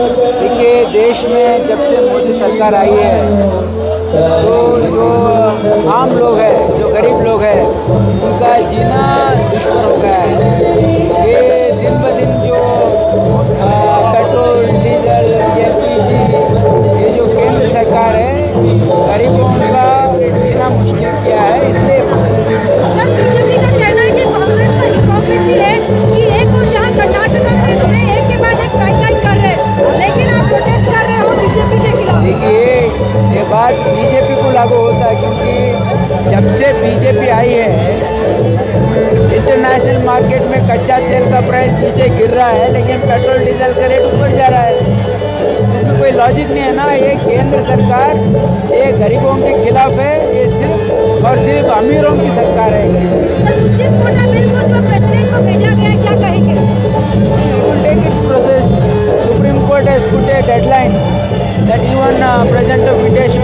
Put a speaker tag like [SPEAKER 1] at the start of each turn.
[SPEAKER 1] देखिए, देश में जब से मोदी सरकार आई है तो जो आम लोग हैं, जो गरीब लोग हैं, उनका जीना दुश्मन हो गया है। ये दिन ब दिन जो पेट्रोल, डीजल, एलपीजी, ये जो केंद्र सरकार है, गरीबों का जीना मुश्किल किया है, इसलिए
[SPEAKER 2] सर, बीजेपी का कहना है कि कांग्रेस का हिपोक्रेसी है कि एक और जहां कर्नाटका में इन्होंने एक के बाद एक प्राइस हाइक कर रहे हैं, लेकिन आप प्रोटेस्ट कर रहे हो बीजेपी के खिलाफ।
[SPEAKER 1] देखिए, ये बात बीजेपी को लागू होता है, क्योंकि जब से बीजेपी आई है इंटरनेशनल मार्केट में कच्चा तेल का प्राइस नीचे गिर रहा है, लेकिन पेट्रोल डीजल का रेट ऊपर जा रहा है। इसमें कोई लॉजिक नहीं है ना। ये केंद्र सरकार ये गरीबों के खिलाफ है, ये सिर्फ और सिर्फ अमीरों की सरकार है।
[SPEAKER 2] सर, मुस्लिम कोटा बिल को जो प्रेसिडेंट को भेजा गया है, क्या कहेंगे?
[SPEAKER 1] Take its process. Supreme Court has put a deadline that even President of India should